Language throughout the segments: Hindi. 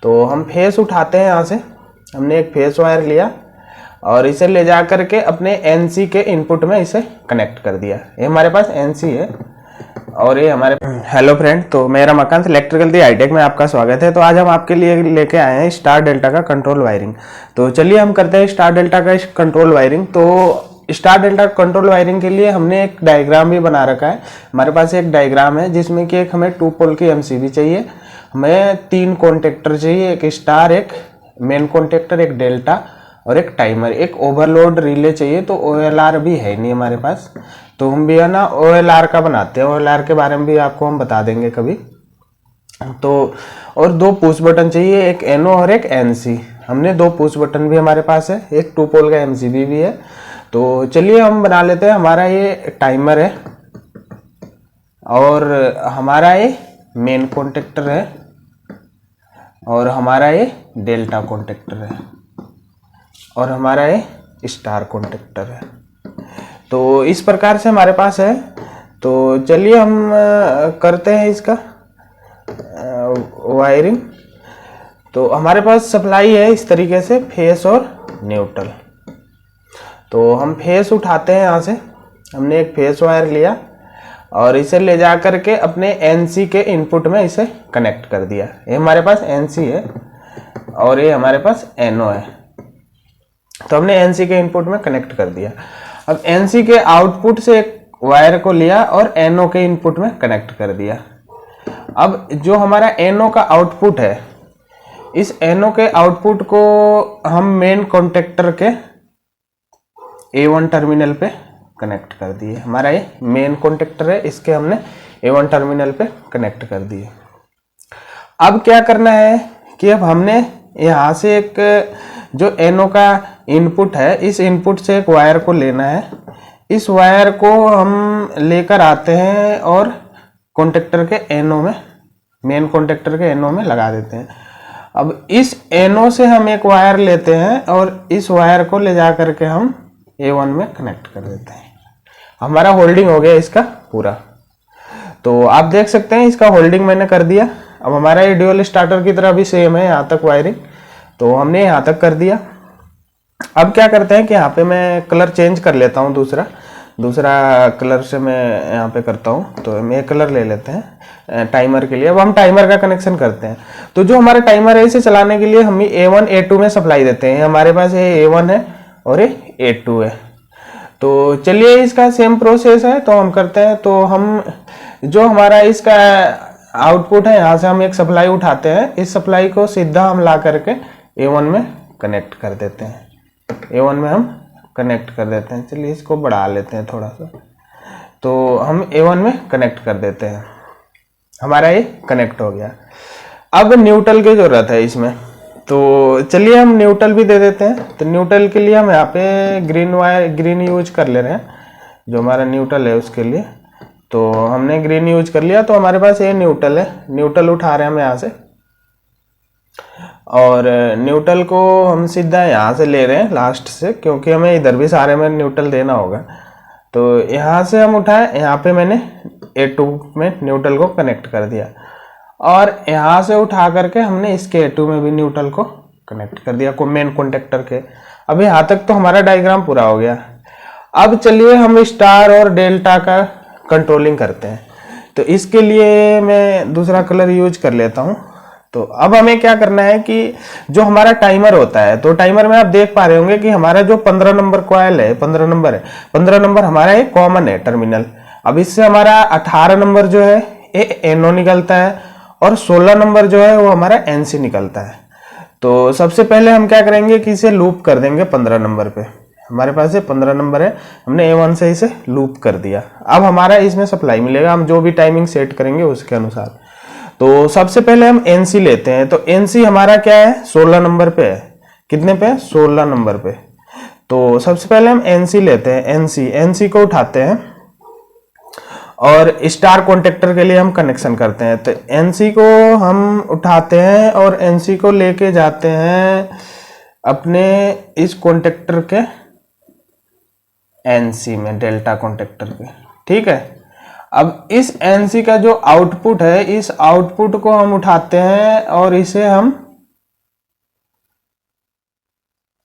तो हम फेस उठाते हैं यहाँ से, हमने एक फेस वायर लिया और इसे ले जा करके अपने एनसी के इनपुट में इसे कनेक्ट कर दिया। ये हमारे पास एनसी है और ये हमारे हेलो फ्रेंड, तो मेरा मकान इलेक्ट्रिकल दी हाईटेक में आपका स्वागत है। तो आज हम आपके लिए लेके आए हैं स्टार डेल्टा का कंट्रोल वायरिंग। तो चलिए हम करते हैं स्टार डेल्टा का कंट्रोल वायरिंग। तो स्टार डेल्टा कंट्रोल वायरिंग के लिए हमने एक डायग्राम भी बना रखा है। हमारे पास एक डायग्राम है जिसमें कि एक हमें 2 पोल की एमसीबी चाहिए, हमें 3 कॉन्टेक्टर चाहिए, एक स्टार, एक मेन कॉन्टेक्टर, एक डेल्टा और एक टाइमर, एक ओवरलोड रिले चाहिए। तो ओएलआर भी है नहीं हमारे पास, तो हम भी है ना ओएलआर का बनाते हैं। ओएलआर के बारे में भी आपको हम बता देंगे कभी। तो और 2 पुश बटन चाहिए, एक एनओ और एक एनसी। हमने 2 पुश बटन भी हमारे पास है, एक 2 पोल का एमसीबी भी है। तो चलिए हम बना लेते हैं। हमारा ये टाइमर है और हमारा ये मेन कॉन्टेक्टर है और हमारा ये डेल्टा कॉन्टेक्टर है और हमारा ये स्टार कॉन्टेक्टर है। तो इस प्रकार से हमारे पास है। तो चलिए हम करते हैं इसका वायरिंग। तो हमारे पास सप्लाई है इस तरीके से, फेस और न्यूट्रल। तो हम फेस उठाते हैं यहाँ से, हमने एक फेस वायर लिया और इसे ले जा करके अपने एनसी के इनपुट में इसे कनेक्ट कर दिया। ये हमारे पास एनसी है और ये हमारे पास एनओ है। तो हमने एनसी के इनपुट में कनेक्ट कर दिया। अब एनसी के आउटपुट से एक वायर को लिया और एनओ के इनपुट में कनेक्ट कर दिया। अब जो हमारा एनओ का आउटपुट है, इस एनओ के आउटपुट को हम मेन कॉन्टेक्टर के A1 टर्मिनल पे कनेक्ट कर दिए। हमारा ये मेन कॉन्टेक्टर है, इसके हमने A1 टर्मिनल पे कनेक्ट कर दिए। अब क्या करना है कि अब हमने यहाँ से एक जो एनओ का इनपुट है, इस इनपुट से एक वायर को लेना है। इस वायर को हम लेकर आते हैं और कॉन्टेक्टर के एनओ में, मेन कॉन्टेक्टर के एनओ में लगा देते हैं। अब इस एनओ से हम एक वायर लेते हैं और इस वायर को ले जा करके हम A1 में कनेक्ट कर देते हैं। हमारा होल्डिंग हो गया इसका पूरा। तो आप देख सकते हैं इसका होल्डिंग मैंने कर दिया। अब हमारा ये ड्यूअल स्टार्टर की तरह भी सेम है यहाँ तक वायरिंग, तो हमने यहाँ तक कर दिया। अब क्या करते हैं कि यहाँ पे मैं कलर चेंज कर लेता हूँ, दूसरा कलर से मैं यहाँ पे करता हूँ। तो हम एक कलर ले लेते हैं टाइमर के लिए। अब हम टाइमर का कनेक्शन करते हैं। तो जो हमारा टाइमर है इसे चलाने के लिए हम A1 A2 में सप्लाई देते हैं। हमारे पास ये A1 है और ये A2 है। तो चलिए इसका सेम प्रोसेस है, तो हम करते हैं। तो हम जो हमारा इसका आउटपुट है, यहाँ से हम एक सप्लाई उठाते हैं। इस सप्लाई को सीधा हम ला करके A1 में कनेक्ट कर देते हैं। A1 में हम कनेक्ट कर देते हैं। चलिए इसको बढ़ा लेते हैं थोड़ा सा। तो हम A1 में कनेक्ट कर देते हैं। हमारा ये कनेक्ट हो गया। अब न्यूट्रल की जरूरत है इसमें, तो चलिए हम न्यूट्रल भी दे देते हैं। तो न्यूट्रल के लिए हम यहाँ पे ग्रीन यूज कर ले रहे हैं, जो हमारा न्यूट्रल है उसके लिए। तो हमने ग्रीन यूज कर लिया। तो हमारे पास ये न्यूट्रल है, न्यूट्रल उठा रहे हैं हम यहाँ से और न्यूट्रल को हम सीधा यहाँ से ले रहे हैं लास्ट से, क्योंकि हमें इधर भी सारे में न्यूट्रल देना होगा। तो यहाँ से हम उठाए, यहाँ पे मैंने A2 में न्यूट्रल को कनेक्ट कर दिया और यहाँ से उठा करके हमने इसके A2 में भी न्यूट्रल को कनेक्ट कर दिया मेन कॉन्टेक्टर के। अब यहाँ तक तो हमारा डायग्राम पूरा हो गया। अब चलिए हम स्टार और डेल्टा का कंट्रोलिंग करते हैं। तो इसके लिए मैं दूसरा कलर यूज कर लेता हूँ। तो अब हमें क्या करना है कि जो हमारा टाइमर होता है, तो टाइमर में आप देख पा रहे होंगे कि हमारा जो 15 नंबर कॉइल है, 15 नंबर है, 15 नंबर हमारा एक कॉमन है टर्मिनल। अब इससे हमारा 18 नंबर जो है ये एनओ निकलता है और 16 नंबर जो है वो हमारा एनसी निकलता है। तो सबसे पहले हम क्या करेंगे कि इसे लूप कर देंगे 15 नंबर पे। हमारे पास ये 15 नंबर है, हमने A1 से इसे लूप कर दिया। अब हमारा इसमें सप्लाई मिलेगा, हम जो भी टाइमिंग सेट करेंगे उसके अनुसार। तो सबसे पहले हम एनसी लेते हैं। तो एनसी हमारा क्या है, 16 नंबर पे है। कितने पे? 16 नंबर पे। तो सबसे पहले हम एनसी लेते हैं, एनसी को उठाते हैं और स्टार कॉन्टेक्टर के लिए हम कनेक्शन करते हैं। तो एनसी को हम उठाते हैं और एनसी को लेके जाते हैं अपने इस कॉन्टेक्टर के एनसी में, डेल्टा कॉन्टेक्टर के। ठीक है। अब इस एनसी का जो आउटपुट है, इस आउटपुट को हम उठाते हैं और इसे हम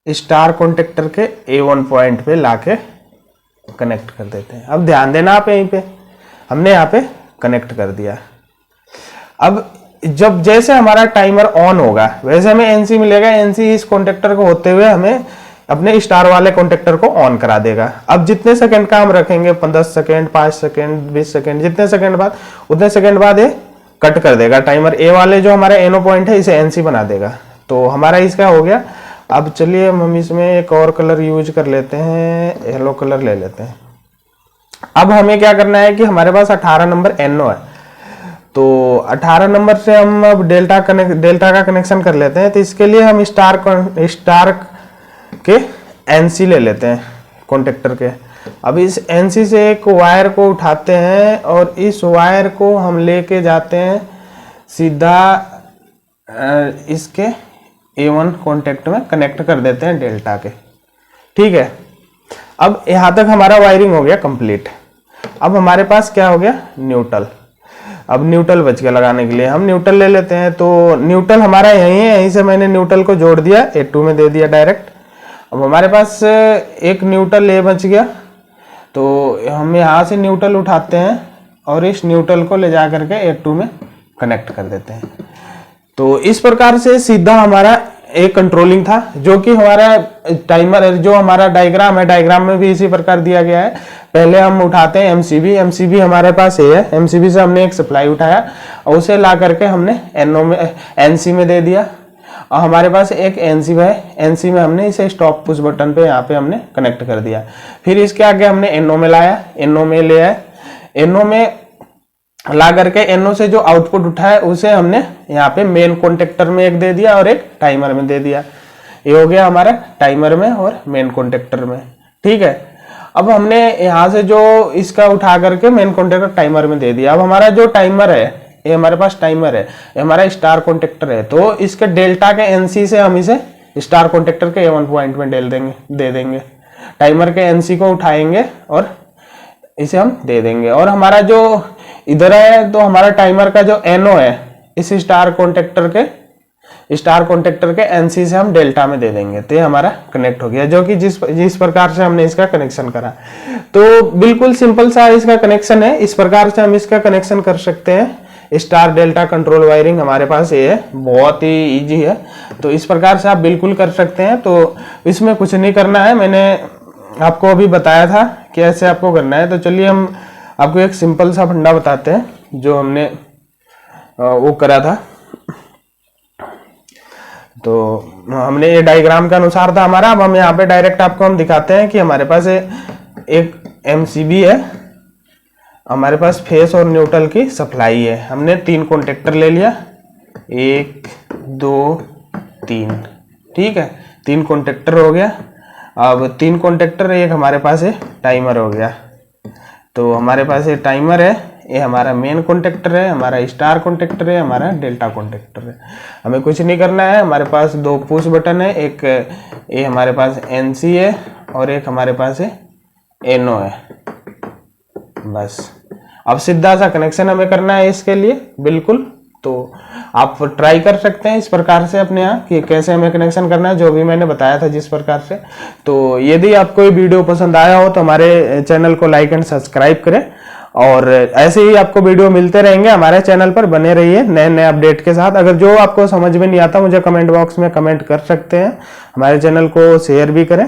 स्टार कॉन्टेक्टर के A1 पॉइंट पे लाके कनेक्ट कर देते हैं। अब ध्यान देना आप यहीं पे, हमने यहाँ पे कनेक्ट कर दिया। अब जब जैसे हमारा टाइमर ऑन होगा वैसे हमें एनसी मिलेगा, एनसी इस कॉन्टेक्टर को होते हुए हमें अपने स्टार वाले कॉन्टेक्टर को ऑन करा देगा। अब जितने सेकंड का हम रखेंगे 10 सेकंड, 5 सेकंड, 20 सेकंड, जितने सेकंड बाद उतने सेकंड बाद ये कट कर देगा टाइमर। ए वाले जो हमारा एनो पॉइंट है इसे एनसी बना देगा। तो हमारा इसका हो गया। अब चलिए हम इसमें एक और कलर यूज कर लेते हैं, येलो कलर ले लेते हैं। अब हमें क्या करना है कि हमारे पास 18 नंबर एनओ है, तो 18 नंबर से हम अब डेल्टा का कनेक्शन कर लेते हैं। तो इसके लिए हम स्टार के एनसी ले लेते हैं कॉन्टेक्टर के। अब इस एनसी से एक वायर को उठाते हैं और इस वायर को हम लेके जाते हैं सीधा इसके A1 कॉन्टेक्ट में कनेक्ट कर देते हैं डेल्टा के। ठीक है, अब यहाँ तक हमारा वायरिंग हो गया कंप्लीट। अब हमारे पास क्या हो गया, न्यूट्रल। अब न्यूट्रल बच गया लगाने के लिए, हम न्यूट्रल ले लेते हैं। तो न्यूट्रल हमारा यहीं है, यहीं से मैंने न्यूट्रल को जोड़ दिया, A2 में दे दिया डायरेक्ट। अब हमारे पास एक न्यूट्रल ए बच गया, तो हम यहाँ से न्यूट्रल उठाते हैं और इस न्यूट्रल को ले जा करके A2 में कनेक्ट कर देते हैं। तो इस प्रकार से सीधा हमारा एक कंट्रोलिंग था, जो कि हमारा टाइमर जो हमारा डायग्राम है, डायग्राम में भी इसी प्रकार दिया गया है। पहले हम उठाते हैं एमसीबी, एमसीबी हमारे पास ये है, एमसीबी से हमने एक सप्लाई उठाया और उसे ला करके हमने एनओ में एनसी में दे दिया। और हमारे पास एक एनसी है, एनसी में हमने इसे स्टॉप पुश बटन पे यहाँ पे हमने कनेक्ट कर दिया। फिर इसके आगे हमने एनओ में लाया, एनओ में ले आए, एनओ में ला करके एनओ से जो आउटपुट उठा है उसे हमने यहाँ पे मेन कॉन्टेक्टर में एक दे दिया और एक टाइमर में दे दिया। ये हो गया हमारा टाइमर में और मेन कॉन्टेक्टर में। ठीक है, अब हमने यहाँ से जो इसका उठा करके मेन कॉन्टेक्टर टाइमर में दे दिया। अब हमारा जो टाइमर है, ये हमारे पास टाइमर है, ये हमारा स्टार कॉन्टेक्टर है, तो इसके डेल्टा के एनसी से हम इसे स्टार कॉन्टेक्टर के A1 पॉइंट में दे देंगे। टाइमर के एनसी को उठाएंगे और इसे हम दे देंगे। और हमारा जो इधर है, तो हमारा टाइमर का जो एनओ है इस स्टार कॉन्टेक्टर के एनसी से हम डेल्टा में दे देंगे। तो ये हमारा कनेक्ट हो गया, जो कि जिस प्रकार से हमने इसका कनेक्शन करा। तो बिल्कुल सिंपल सा इसका कनेक्शन है, इस प्रकार से हम इसका कनेक्शन कर सकते हैं। स्टार डेल्टा कंट्रोल वायरिंग हमारे पास ये है, बहुत ही इजी है। तो इस प्रकार से आप बिल्कुल कर सकते हैं। तो इसमें कुछ नहीं करना है, मैंने आपको अभी बताया था कि ऐसे आपको करना है। तो चलिए हम आपको एक सिंपल सा फंडा बताते हैं जो हमने वो करा था। तो हमने ये डायग्राम के अनुसार था हमारा। अब हम यहाँ पे डायरेक्ट आपको हम दिखाते हैं कि हमारे पास एक एमसीबी है, हमारे पास फेस और न्यूट्रल की सप्लाई है। हमने 3 कॉन्टेक्टर ले लिया, 1 2 3। ठीक है, 3 कॉन्टेक्टर हो गया। अब 3 कॉन्टेक्टर, एक हमारे पास है टाइमर हो गया। तो हमारे पास ये टाइमर है, ये हमारा मेन कॉन्टेक्टर है, हमारा स्टार कॉन्टेक्टर है, हमारा डेल्टा कॉन्टेक्टर है। हमें कुछ नहीं करना है। हमारे पास 2 पुश बटन है, एक ये हमारे पास एनसी है और एक हमारे पास है एनओ है। बस अब सीधा सा कनेक्शन हमें करना है इसके लिए बिल्कुल। तो आप ट्राई कर सकते हैं इस प्रकार से अपने यहाँ कि कैसे हमें कनेक्शन करना है, जो भी मैंने बताया था जिस प्रकार से। तो यदि आपको ये वीडियो पसंद आया हो तो हमारे चैनल को लाइक एंड सब्सक्राइब करें, और ऐसे ही आपको वीडियो मिलते रहेंगे। हमारे चैनल पर बने रहिए नए नए अपडेट के साथ। अगर जो आपको समझ में नहीं आता मुझे कमेंट बॉक्स में कमेंट कर सकते हैं, हमारे चैनल को शेयर भी करें।